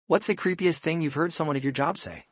What's the creepiest thing you've heard someone at your job say?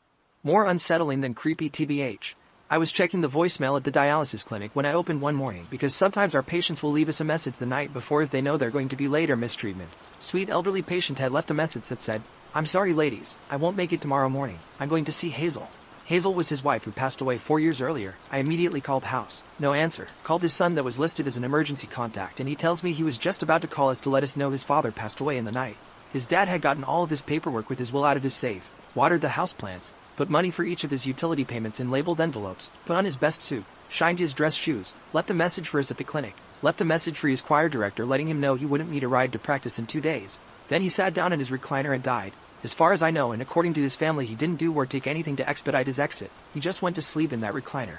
More unsettling than creepy TBH. I was checking the voicemail at the dialysis clinic when I opened one morning because sometimes our patients will leave us a message the night before if they know they're going to be late or miss treatment. Sweet elderly patient had left a message that said, "I'm sorry ladies, I won't make it tomorrow morning. I'm going to see Hazel." Hazel was his wife who passed away 4 years earlier. I immediately called house. No answer. Called his son that was listed as an emergency contact and he tells me he was just about to call us to let us know his father passed away in the night. His dad had gotten all of his paperwork with his will out of his safe, watered the houseplants, put money for each of his utility payments in labeled envelopes, put on his best suit, shined his dress shoes, left a message for us at the clinic, left a message for his choir director letting him know he wouldn't need a ride to practice in 2 days. Then he sat down in his recliner and died. As far as I know and according to his family he didn't do or take anything to expedite his exit. He just went to sleep in that recliner.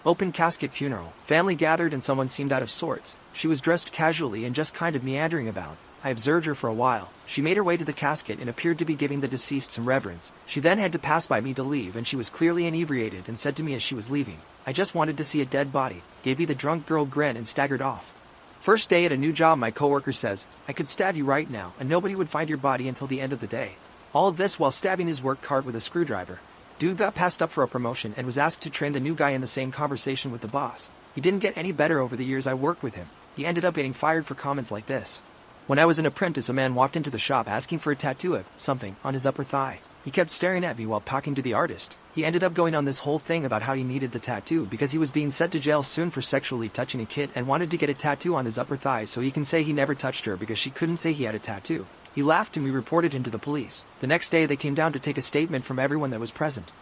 Open casket funeral. Family gathered and someone seemed out of sorts. She was dressed casually and just kind of meandering about. I observed her for a while. She made her way to the casket and appeared to be giving the deceased some reverence. She then had to pass by me to leave and she was clearly inebriated and said to me as she was leaving, "I just wanted to see a dead body," gave me the drunk girl grin and staggered off. First day at a new job, my coworker says, "I could stab you right now and nobody would find your body until the end of the day." All of this while stabbing his work cart with a screwdriver. Dude got passed up for a promotion and was asked to train the new guy in the same conversation with the boss. He didn't get any better over the years I worked with him. He ended up getting fired for comments like this. When I was an apprentice, a man walked into the shop asking for a tattoo of something on his upper thigh. He kept staring at me while talking to the artist. He ended up going on this whole thing about how he needed the tattoo because he was being sent to jail soon for sexually touching a kid and wanted to get a tattoo on his upper thigh so he can say he never touched her because she couldn't say he had a tattoo. He laughed and we reported him to the police. The next day they came down to take a statement from everyone that was present.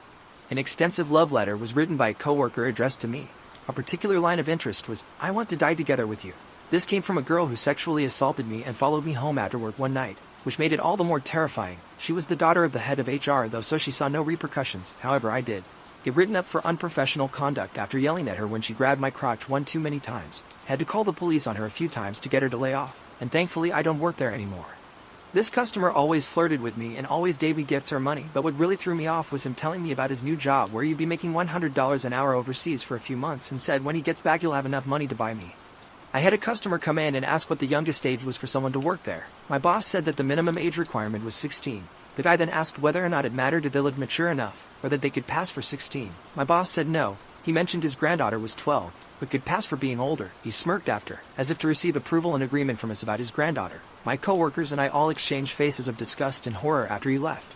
An extensive love letter was written by a coworker addressed to me. A particular line of interest was, "I want to die together with you." This came from a girl who sexually assaulted me and followed me home after work one night, which made it all the more terrifying. She was the daughter of the head of HR though, so she saw no repercussions. However, I did. Get written up for unprofessional conduct after yelling at her when she grabbed my crotch one too many times. Had to call the police on her a few times to get her to lay off, and thankfully I don't work there anymore. This customer always flirted with me and always gave me gifts or money, but what really threw me off was him telling me about his new job where he'd be making $100 an hour overseas for a few months and said when he gets back he'll have enough money to buy me. I had a customer come in and ask what the youngest age was for someone to work there. My boss said that the minimum age requirement was 16. The guy then asked whether or not it mattered if they looked mature enough, or that they could pass for 16. My boss said no. He mentioned his granddaughter was 12, but could pass for being older. He smirked after, as if to receive approval and agreement from us about his granddaughter. My coworkers and I all exchanged faces of disgust and horror after he left.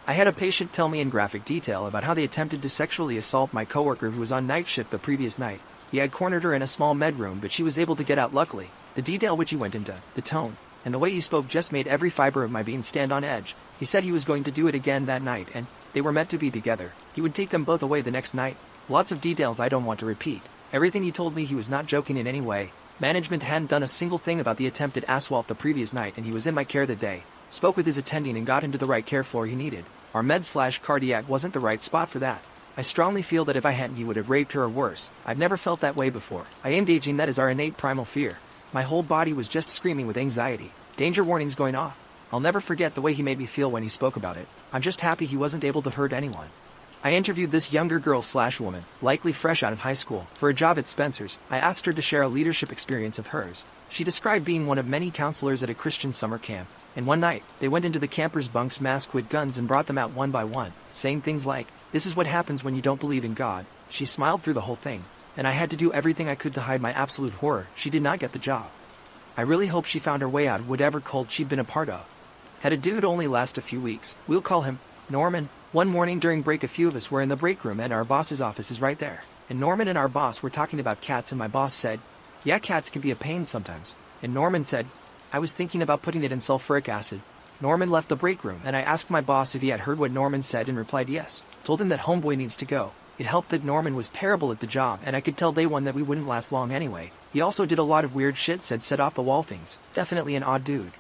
I had a patient tell me in graphic detail about how they attempted to sexually assault my coworker who was on night shift the previous night. He had cornered her in a small med room, but she was able to get out luckily. The detail which he went into, the tone, and the way he spoke just made every fiber of my being stand on edge. He said he was going to do it again that night, and they were meant to be together. He would take them both away the next night. Lots of details I don't want to repeat. Everything he told me he was not joking in any way. Management hadn't done a single thing about the attempted assault the previous night and he was in my care that day. Spoke with his attending and got into the right care floor he needed. Our med/cardiac wasn't the right spot for that. I strongly feel that if I hadn't he would have raped her or worse. I've never felt that way before. I am gauging that is our innate primal fear. My whole body was just screaming with anxiety. Danger warnings going off. I'll never forget the way he made me feel when he spoke about it. I'm just happy he wasn't able to hurt anyone. I interviewed this younger girl/woman, likely fresh out of high school, for a job at Spencer's. I asked her to share a leadership experience of hers. She described being one of many counselors at a Christian summer camp. And one night, they went into the campers' bunks masked with guns and brought them out one by one, saying things like, "This is what happens when you don't believe in God." She smiled through the whole thing, and I had to do everything I could to hide my absolute horror. She did not get the job. I really hope she found her way out of whatever cult she'd been a part of. Had a dude only last a few weeks. We'll call him Norman. One morning during break a few of us were in the break room and our boss's office is right there. And Norman and our boss were talking about cats and my boss said, "Yeah, cats can be a pain sometimes." And Norman said, "I was thinking about putting it in sulfuric acid." Norman left the break room and I asked my boss if he had heard what Norman said and replied yes. Told him that homeboy needs to go. It helped that Norman was terrible at the job and I could tell day one that we wouldn't last long anyway. He also did a lot of weird shit, said set off the wall things. Definitely an odd dude.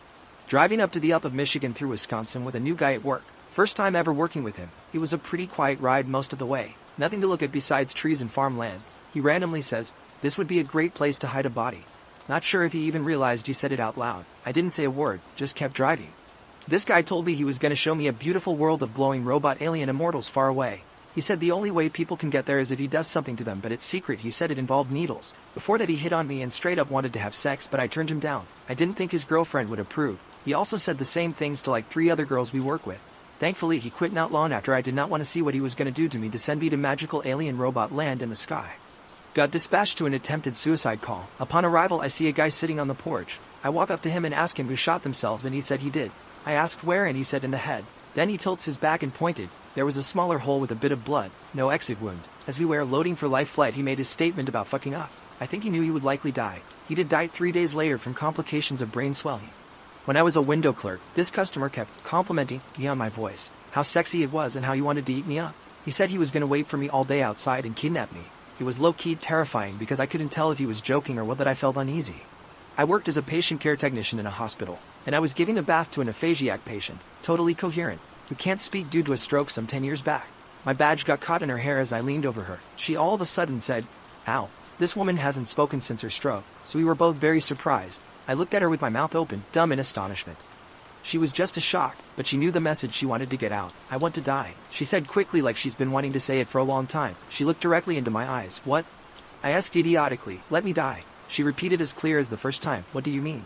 Driving up to the up of Michigan through Wisconsin with a new guy at work. First time ever working with him. It was a pretty quiet ride most of the way. Nothing to look at besides trees and farmland. He randomly says, "This would be a great place to hide a body." Not sure if he even realized he said it out loud. I didn't say a word, just kept driving. This guy told me he was going to show me a beautiful world of glowing robot alien immortals far away. He said the only way people can get there is if he does something to them, but it's secret. He said it involved needles. Before that he hit on me and straight up wanted to have sex, but I turned him down. I didn't think his girlfriend would approve. He also said the same things to like 3 other girls we work with. Thankfully he quit not long after. I did not want to see what he was going to do to me to send me to magical alien robot land in the sky. Got dispatched to an attempted suicide call. Upon arrival I see a guy sitting on the porch. I walk up to him and ask him who shot themselves, and he said he did. I asked where, and he said in the head. Then he tilts his back and pointed. There was a smaller hole with a bit of blood, no exit wound. As we were loading for life flight he made his statement about fucking up. I think he knew he would likely die. He did die 3 days later from complications of brain swelling. When I was a window clerk, this customer kept complimenting me on my voice, how sexy it was and how he wanted to eat me up. He said he was going to wait for me all day outside and kidnap me. It was low-key terrifying because I couldn't tell if he was joking or whether I felt uneasy. I worked as a patient care technician in a hospital, and I was giving a bath to an aphasiac patient, totally coherent, who can't speak due to a stroke some 10 years back. My badge got caught in her hair as I leaned over her. She all of a sudden said, "Ow." This woman hasn't spoken since her stroke, so we were both very surprised. I looked at her with my mouth open, dumb in astonishment. She was just as shocked, but she knew the message she wanted to get out. "I want to die," she said quickly, like she's been wanting to say it for a long time. She looked directly into my eyes. "What?" I asked idiotically. "Let me die." She repeated as clear as the first time. "What do you mean?"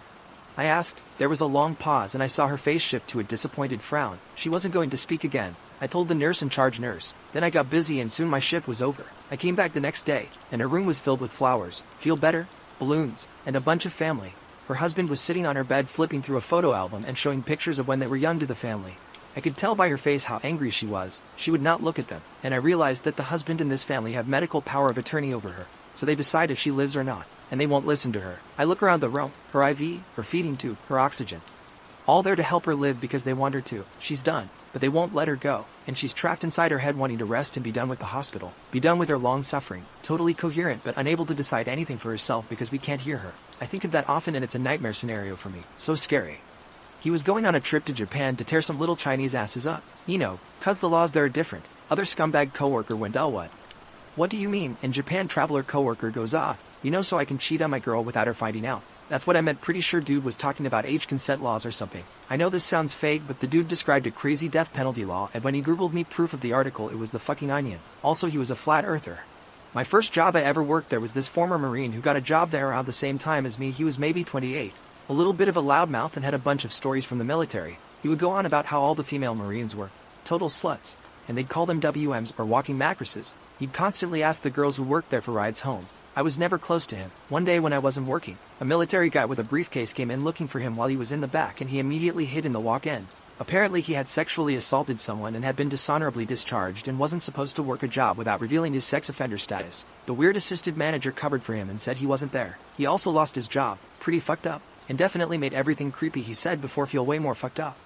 I asked. There was a long pause and I saw her face shift to a disappointed frown. She wasn't going to speak again. I told the nurse in charge nurse. Then I got busy and soon my shift was over. I came back the next day, and her room was filled with flowers, feel better, balloons, and a bunch of family. Her husband was sitting on her bed flipping through a photo album and showing pictures of when they were young to the family. I could tell by her face how angry she was. She would not look at them, and I realized that the husband and this family have medical power of attorney over her, so they decide if she lives or not, and they won't listen to her. I look around the room, her IV, her feeding tube, her oxygen. All there to help her live because they want her to. She's done, but they won't let her go, and she's trapped inside her head wanting to rest and be done with the hospital, be done with her long suffering, totally coherent but unable to decide anything for herself because we can't hear her. I think of that often and it's a nightmare scenario for me. So scary. He was going on a trip to Japan to tear some little Chinese asses up. You know, 'cause the laws there are different. Other scumbag coworker went, "Oh what? What do you mean?" And Japan traveler coworker goes, "You know, so I can cheat on my girl without her finding out." That's what I meant. Pretty sure dude was talking about age consent laws or something. I know this sounds fake, but the dude described a crazy death penalty law, and when he googled me proof of the article it was the fucking Onion. Also he was a flat earther. My first job I ever worked there was this former Marine who got a job there around the same time as me. He was maybe 28. A little bit of a loudmouth and had a bunch of stories from the military. He would go on about how all the female Marines were total sluts, and they'd call them WMs or walking mattresses. He'd constantly ask the girls who worked there for rides home. I was never close to him. One day when I wasn't working, a military guy with a briefcase came in looking for him while he was in the back, and he immediately hid in the walk-in. Apparently he had sexually assaulted someone and had been dishonorably discharged and wasn't supposed to work a job without revealing his sex offender status. The weird assistant manager covered for him and said he wasn't there. He also lost his job. Pretty fucked up. And definitely made everything creepy he said before feel way more fucked up.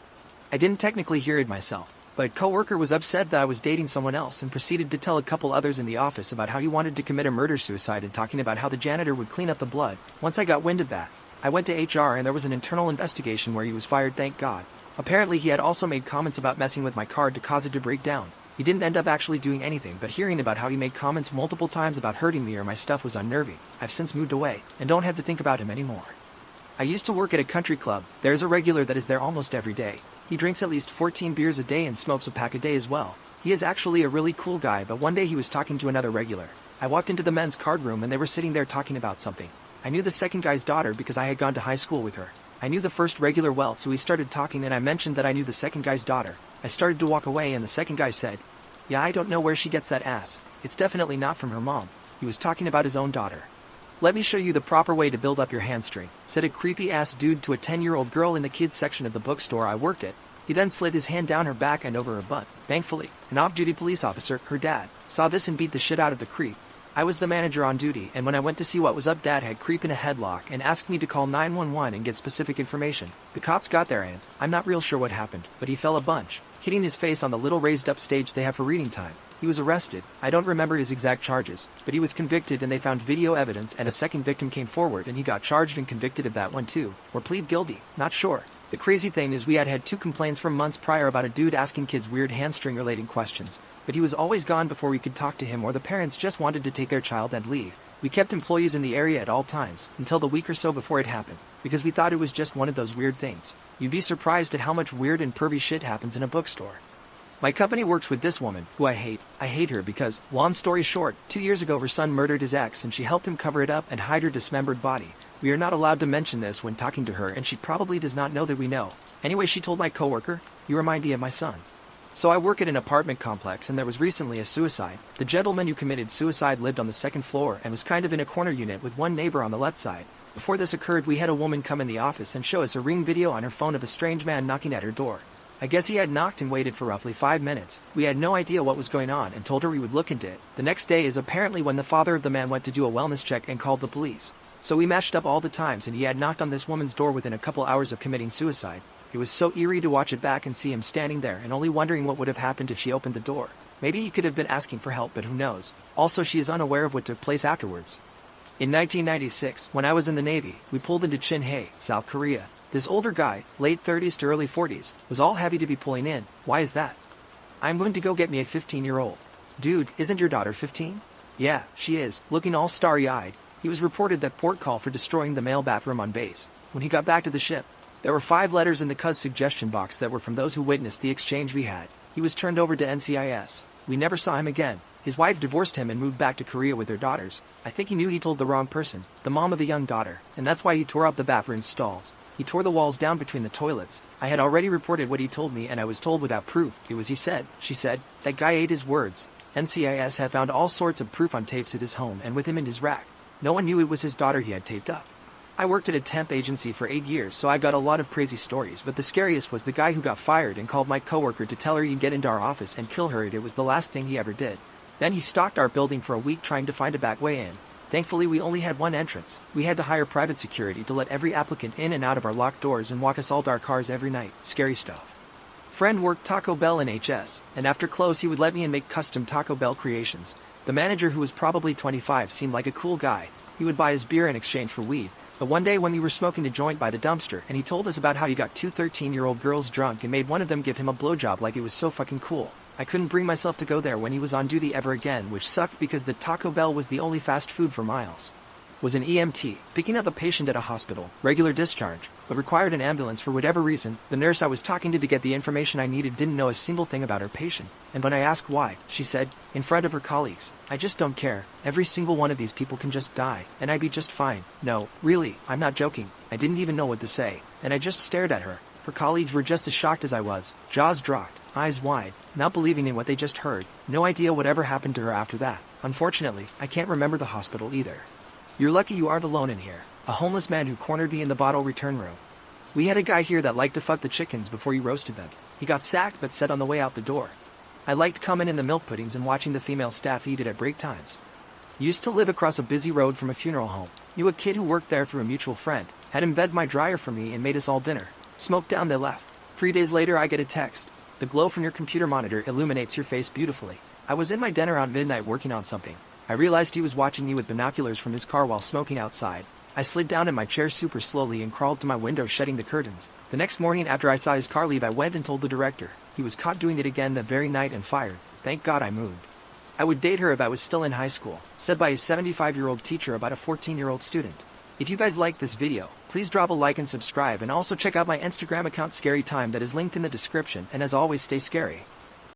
I didn't technically hear it myself, but a coworker was upset that I was dating someone else and proceeded to tell a couple others in the office about how he wanted to commit a murder-suicide and talking about how the janitor would clean up the blood. Once I got wind of that, I went to HR and there was an internal investigation where he was fired, thank God. Apparently he had also made comments about messing with my card to cause it to break down. He didn't end up actually doing anything, but hearing about how he made comments multiple times about hurting me or my stuff was unnerving. I've since moved away, and don't have to think about him anymore. I used to work at a country club. There's a regular that is there almost every day. He drinks at least 14 beers a day and smokes a pack a day as well. He is actually a really cool guy, but one day he was talking to another regular. I walked into the men's card room and they were sitting there talking about something. I knew the second guy's daughter because I had gone to high school with her. I knew the first regular well, so we started talking and I mentioned that I knew the second guy's daughter. I started to walk away and the second guy said, "Yeah, I don't know where she gets that ass. It's definitely not from her mom." He was talking about his own daughter. "Let me show you the proper way to build up your hamstring," said a creepy-ass dude to a 10-year-old girl in the kids section of the bookstore I worked at. He then slid his hand down her back and over her butt. Thankfully, an off-duty police officer, her dad, saw this and beat the shit out of the creep. I was the manager on duty, and when I went to see what was up, Dad had creep in a headlock and asked me to call 911 and get specific information. The cops got there and, I'm not real sure what happened, but he fell a bunch, hitting his face on the little raised up stage they have for reading time. He was arrested. I don't remember his exact charges, but he was convicted and they found video evidence and a second victim came forward and he got charged and convicted of that one too. Or plead guilty, not sure. The crazy thing is we had 2 complaints from months prior about a dude asking kids weird hamstring related questions, but he was always gone before we could talk to him or the parents just wanted to take their child and leave. We kept employees in the area at all times, until the week or so before it happened, because we thought it was just one of those weird things. You'd be surprised at how much weird and pervy shit happens in a bookstore. My company works with this woman, who I hate. I hate her because, long story short, 2 years ago her son murdered his ex and she helped him cover it up and hide her dismembered body. We are not allowed to mention this when talking to her and she probably does not know that we know. Anyway, she told my coworker, "You remind me of my son." So I work at an apartment complex and there was recently a suicide. The gentleman who committed suicide lived on the second floor and was kind of in a corner unit with one neighbor on the left side. Before this occurred, we had a woman come in the office and show us a Ring video on her phone of a strange man knocking at her door. I guess he had knocked and waited for roughly 5 minutes. We had no idea what was going on and told her we would look into it. The next day is apparently when the father of the man went to do a wellness check and called the police. So we matched up all the times and he had knocked on this woman's door within a couple hours of committing suicide. It was so eerie to watch it back and see him standing there and only wondering what would have happened if she opened the door. Maybe he could have been asking for help, but who knows. Also, she is unaware of what took place afterwards. In 1996, when I was in the Navy, we pulled into Chinhae, South Korea. This older guy, late 30s to early 40s, was all happy to be pulling in. Why is that? I'm going to go get me a 15-year-old. Dude, isn't your daughter 15? Yeah, she is, looking all starry-eyed. He was reported that port call for destroying the male bathroom on base. When he got back to the ship, there were 5 letters in the cuz suggestion box that were from those who witnessed the exchange we had. He was turned over to NCIS. We never saw him again. His wife divorced him and moved back to Korea with their daughters. I think he knew he told the wrong person, the mom of the young daughter, and that's why he tore up the bathroom stalls. He tore the walls down between the toilets. I had already reported what he told me and I was told without proof. It was he said, she said, that guy ate his words. NCIS have found all sorts of proof on tapes at his home and with him in his rack. No one knew it was his daughter he had taped up. I worked at a temp agency for 8 years, so I got a lot of crazy stories, but the scariest was the guy who got fired and called my coworker to tell her he'd get into our office and kill her. It was the last thing he ever did. Then he stalked our building for a week trying to find a back way in. Thankfully, we only had one entrance. We had to hire private security to let every applicant in and out of our locked doors and walk us all to our cars every night. Scary stuff. Friend worked Taco Bell in HS, and after close he would let me in make custom Taco Bell creations. The manager, who was probably 25, seemed like a cool guy. He would buy his beer in exchange for weed. But one day when we were smoking a joint by the dumpster and he told us about how he got 2 13-year-old girls drunk and made one of them give him a blowjob like it was so fucking cool. I couldn't bring myself to go there when he was on duty ever again, which sucked because the Taco Bell was the only fast food for miles. Was an EMT, picking up a patient at a hospital, regular discharge, but required an ambulance for whatever reason. The nurse I was talking to get the information I needed didn't know a single thing about her patient, and when I asked why, she said, in front of her colleagues, I just don't care. Every single one of these people can just die, and I'd be just fine. No, really, I'm not joking. I didn't even know what to say, and I just stared at her. Her colleagues were just as shocked as I was, jaws dropped, eyes wide, not believing in what they just heard. No idea whatever happened to her after that. Unfortunately, I can't remember the hospital either. You're lucky you aren't alone in here. A homeless man who cornered me in the bottle return room. We had a guy here that liked to fuck the chickens before he roasted them. He got sacked but said on the way out the door, I liked coming in the milk puddings and watching the female staff eat it at break times. Used to live across a busy road from a funeral home. Knew a kid who worked there through a mutual friend. Had him veg my dryer for me and made us all dinner. Smoked down, they left. 3 days later I get a text. The glow from your computer monitor illuminates your face beautifully. I was in my den around midnight working on something. I realized he was watching me with binoculars from his car while smoking outside. I slid down in my chair super slowly and crawled to my window, shutting the curtains. The next morning after I saw his car leave, I went and told the director. He was caught doing it again that very night and fired. Thank God I moved. I would date her if I was still in high school, said by a 75-year-old teacher about a 14-year-old student. If you guys like this video, please drop a like and subscribe, and also check out my Instagram account Scary Time that is linked in the description, and as always, stay scary.